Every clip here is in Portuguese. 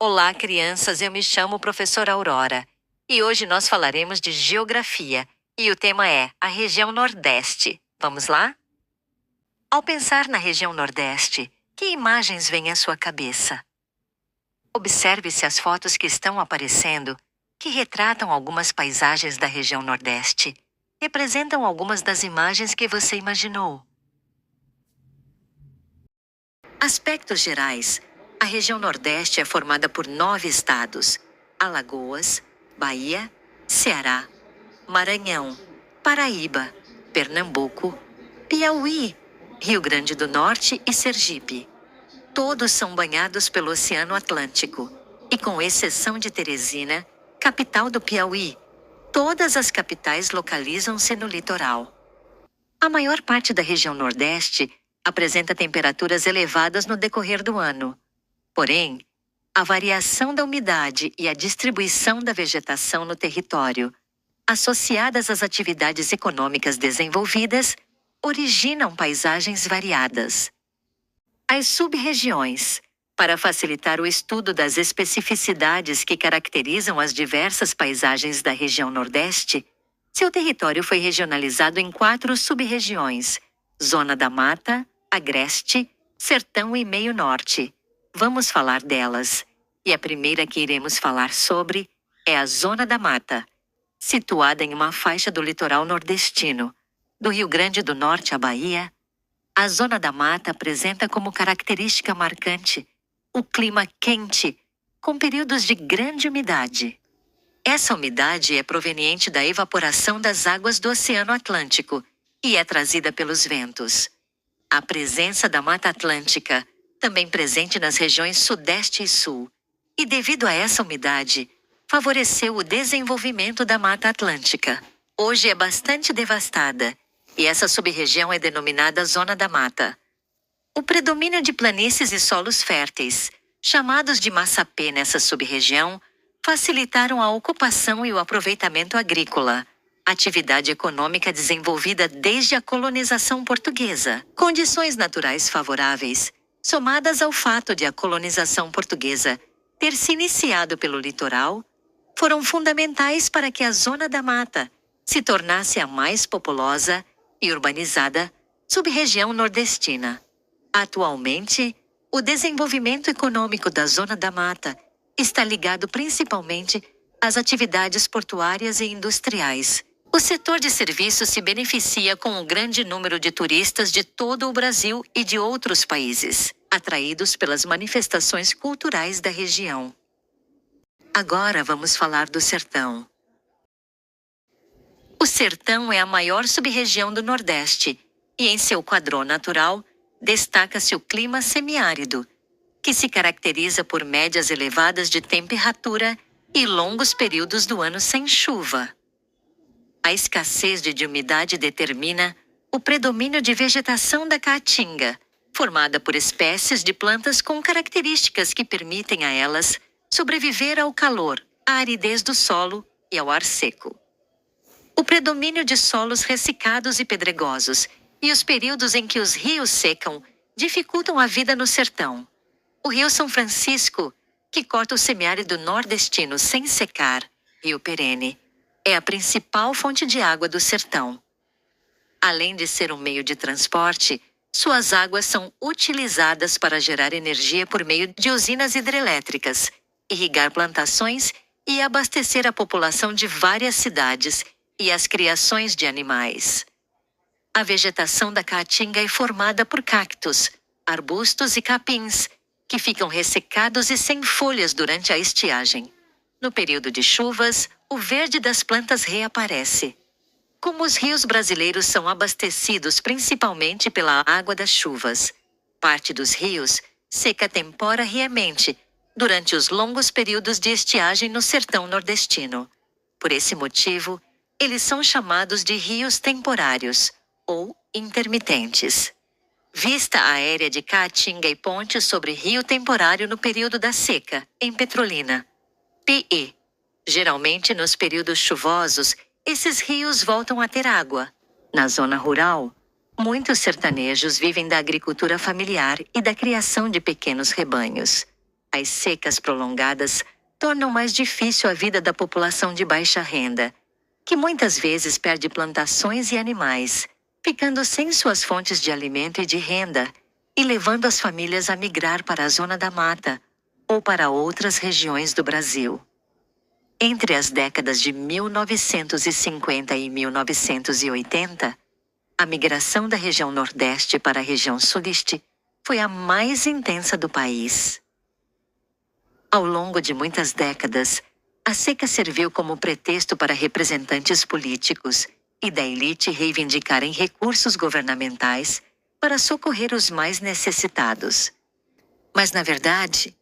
Olá, crianças, eu me chamo professora Aurora e hoje nós falaremos de geografia e o tema é a região Nordeste. Vamos lá? Ao pensar na região Nordeste, que imagens vêm à sua cabeça? Observe-se as fotos que estão aparecendo, que retratam algumas paisagens da região Nordeste. Representam algumas das imagens que você imaginou. Aspectos gerais. A região Nordeste é formada por 9 estados: Alagoas, Bahia, Ceará, Maranhão, Paraíba, Pernambuco, Piauí, Rio Grande do Norte e Sergipe. Todos são banhados pelo Oceano Atlântico, e com exceção de Teresina, capital do Piauí, todas as capitais localizam-se no litoral. A maior parte da região Nordeste apresenta temperaturas elevadas no decorrer do ano. Porém, a variação da umidade e a distribuição da vegetação no território, associadas às atividades econômicas desenvolvidas, originam paisagens variadas. As sub-regiões. Para facilitar o estudo das especificidades que caracterizam as diversas paisagens da região Nordeste, seu território foi regionalizado em 4 sub-regiões: Zona da Mata, Agreste, Sertão e Meio Norte. Vamos falar delas. E a primeira que iremos falar sobre é a Zona da Mata, situada em uma faixa do litoral nordestino, do Rio Grande do Norte à Bahia. A Zona da Mata apresenta como característica marcante o clima quente, com períodos de grande umidade. Essa umidade é proveniente da evaporação das águas do Oceano Atlântico e é trazida pelos ventos. A presença da Mata Atlântica, também presente nas regiões Sudeste e Sul, e devido a essa umidade, favoreceu o desenvolvimento da Mata Atlântica. Hoje é bastante devastada, e essa sub-região é denominada Zona da Mata. O predomínio de planícies e solos férteis, chamados de massapê nessa sub-região, facilitaram a ocupação e o aproveitamento agrícola, atividade econômica desenvolvida desde a colonização portuguesa. Condições naturais favoráveis, somadas ao fato de a colonização portuguesa ter se iniciado pelo litoral, foram fundamentais para que a Zona da Mata se tornasse a mais populosa e urbanizada sub-região nordestina. Atualmente, o desenvolvimento econômico da Zona da Mata está ligado principalmente às atividades portuárias e industriais. O setor de serviços se beneficia com um grande número de turistas de todo o Brasil e de outros países, atraídos pelas manifestações culturais da região. Agora vamos falar do Sertão. O Sertão é a maior sub-região do Nordeste e, em seu quadrô natural, destaca-se o clima semiárido, que se caracteriza por médias elevadas de temperatura e longos períodos do ano sem chuva. A escassez de umidade determina o predomínio de vegetação da caatinga, formada por espécies de plantas com características que permitem a elas sobreviver ao calor, à aridez do solo e ao ar seco. O predomínio de solos ressecados e pedregosos e os períodos em que os rios secam dificultam a vida no sertão. O Rio São Francisco, que corta o semiárido nordestino sem secar, rio perene, é a principal fonte de água do sertão. Além de ser um meio de transporte, suas águas são utilizadas para gerar energia por meio de usinas hidrelétricas, irrigar plantações e abastecer a população de várias cidades e as criações de animais. A vegetação da caatinga é formada por cactos, arbustos e capins, que ficam ressecados e sem folhas durante a estiagem. No período de chuvas, o verde das plantas reaparece. Como os rios brasileiros são abastecidos principalmente pela água das chuvas, parte dos rios seca temporariamente durante os longos períodos de estiagem no sertão nordestino. Por esse motivo, eles são chamados de rios temporários ou intermitentes. Vista aérea de Caatinga e ponte sobre rio temporário no período da seca, em Petrolina. PE. Geralmente nos períodos chuvosos, esses rios voltam a ter água. Na zona rural, muitos sertanejos vivem da agricultura familiar e da criação de pequenos rebanhos. As secas prolongadas tornam mais difícil a vida da população de baixa renda, que muitas vezes perde plantações e animais, ficando sem suas fontes de alimento e de renda, e levando as famílias a migrar para a zona da mata ou para outras regiões do Brasil. Entre as décadas de 1950 e 1980, a migração da região Nordeste para a região Sudeste foi a mais intensa do país. Ao longo de muitas décadas, a seca serviu como pretexto para representantes políticos e da elite reivindicarem recursos governamentais para socorrer os mais necessitados. Mas, na verdade,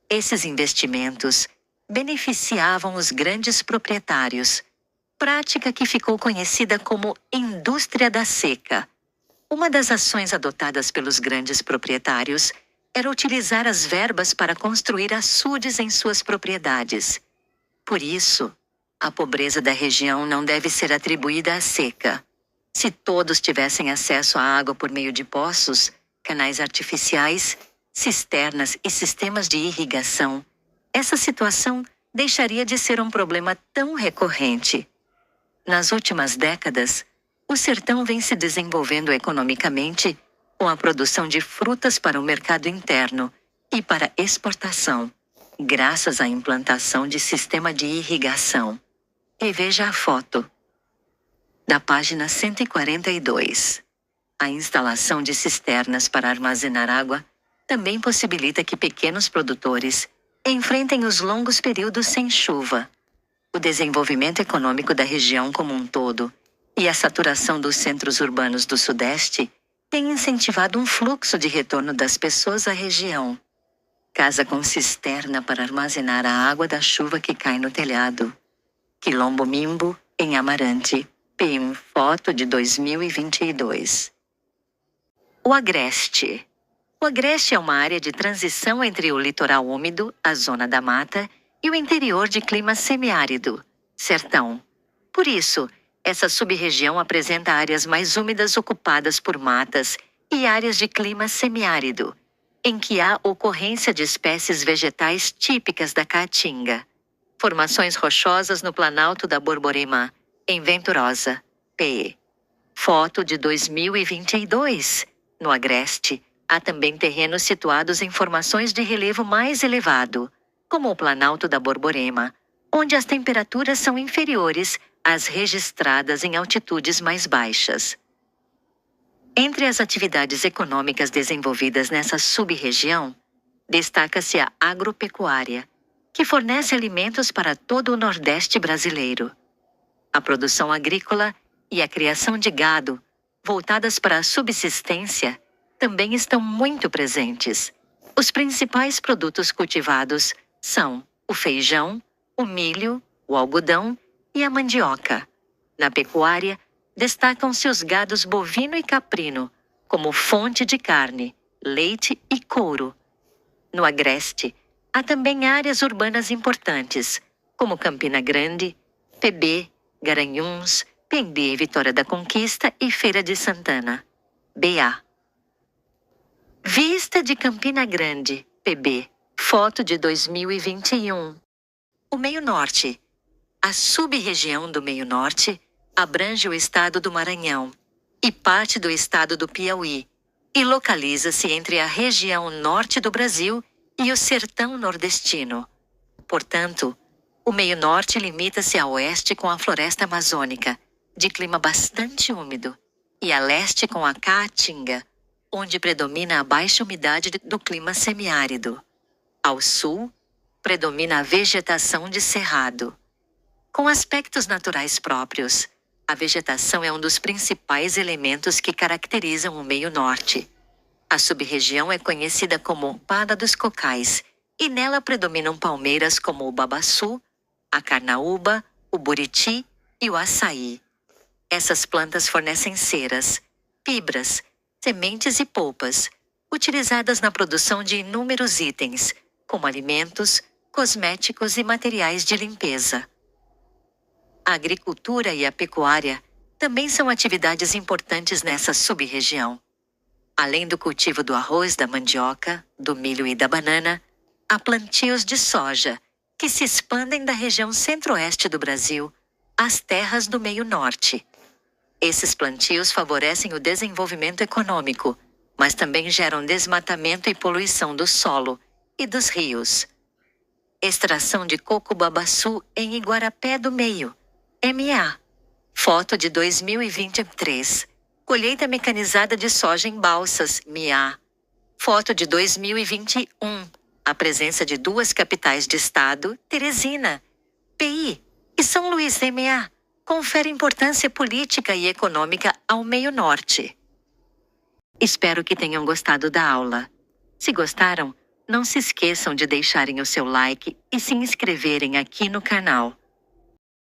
esses investimentos beneficiavam os grandes proprietários, prática que ficou conhecida como indústria da seca. Uma das ações adotadas pelos grandes proprietários era utilizar as verbas para construir açudes em suas propriedades. Por isso, a pobreza da região não deve ser atribuída à seca. Se todos tivessem acesso à água por meio de poços, canais artificiais, cisternas e sistemas de irrigação, essa situação deixaria de ser um problema tão recorrente. Nas últimas décadas, o sertão vem se desenvolvendo economicamente com a produção de frutas para o mercado interno e para exportação, graças à implantação de sistema de irrigação. Reveja a foto da página 142. A instalação de cisternas para armazenar água também possibilita que pequenos produtores enfrentem os longos períodos sem chuva. O desenvolvimento econômico da região como um todo e a saturação dos centros urbanos do Sudeste têm incentivado um fluxo de retorno das pessoas à região. Casa com cisterna para armazenar a água da chuva que cai no telhado. Quilombo Mimbo, em Amarante. PM foto de 2022. O Agreste. O Agreste é uma área de transição entre o litoral úmido, a zona da mata, e o interior de clima semiárido, sertão. Por isso, essa sub-região apresenta áreas mais úmidas ocupadas por matas e áreas de clima semiárido, em que há ocorrência de espécies vegetais típicas da Caatinga. Formações rochosas no Planalto da Borborema, em Venturosa, PE. Foto de 2022. No Agreste, há também terrenos situados em formações de relevo mais elevado, como o Planalto da Borborema, onde as temperaturas são inferiores às registradas em altitudes mais baixas. Entre as atividades econômicas desenvolvidas nessa sub-região, destaca-se a agropecuária, que fornece alimentos para todo o Nordeste brasileiro. A produção agrícola e a criação de gado, voltadas para a subsistência, também estão muito presentes. Os principais produtos cultivados são o feijão, o milho, o algodão e a mandioca. Na pecuária, destacam-se os gados bovino e caprino, como fonte de carne, leite e couro. No Agreste, há também áreas urbanas importantes, como Campina Grande, PB, Garanhuns, Pembi, Vitória da Conquista e Feira de Santana. BA. Vista de Campina Grande, PB. Foto de 2021. O Meio Norte. A sub-região do Meio Norte abrange o estado do Maranhão e parte do estado do Piauí e localiza-se entre a região norte do Brasil e o sertão nordestino. Portanto, o Meio Norte limita-se a oeste com a floresta amazônica, de clima bastante úmido, e a leste com a Caatinga, onde predomina a baixa umidade do clima semiárido. Ao sul, predomina a vegetação de cerrado. Com aspectos naturais próprios, a vegetação é um dos principais elementos que caracterizam o Meio Norte. A sub-região é conhecida como Pada dos Cocais, e nela predominam palmeiras como o babaçu, a carnaúba, o buriti e o açaí. Essas plantas fornecem ceras, fibras, sementes e polpas, utilizadas na produção de inúmeros itens, como alimentos, cosméticos e materiais de limpeza. A agricultura e a pecuária também são atividades importantes nessa sub-região. Além do cultivo do arroz, da mandioca, do milho e da banana, Há plantios de soja, que se expandem da região centro-oeste do Brasil às terras do meio-norte. Esses plantios favorecem o desenvolvimento econômico, mas também geram desmatamento e poluição do solo e dos rios. Extração de coco-babaçu em Iguarapé do Meio, MA. Foto de 2023. Colheita mecanizada de soja em Balsas, MA. Foto de 2021. A presença de duas capitais de estado, Teresina, PI, e São Luís, MA, confere importância política e econômica ao meio-norte. Espero que tenham gostado da aula. Se gostaram, não se esqueçam de deixarem o seu like e se inscreverem aqui no canal.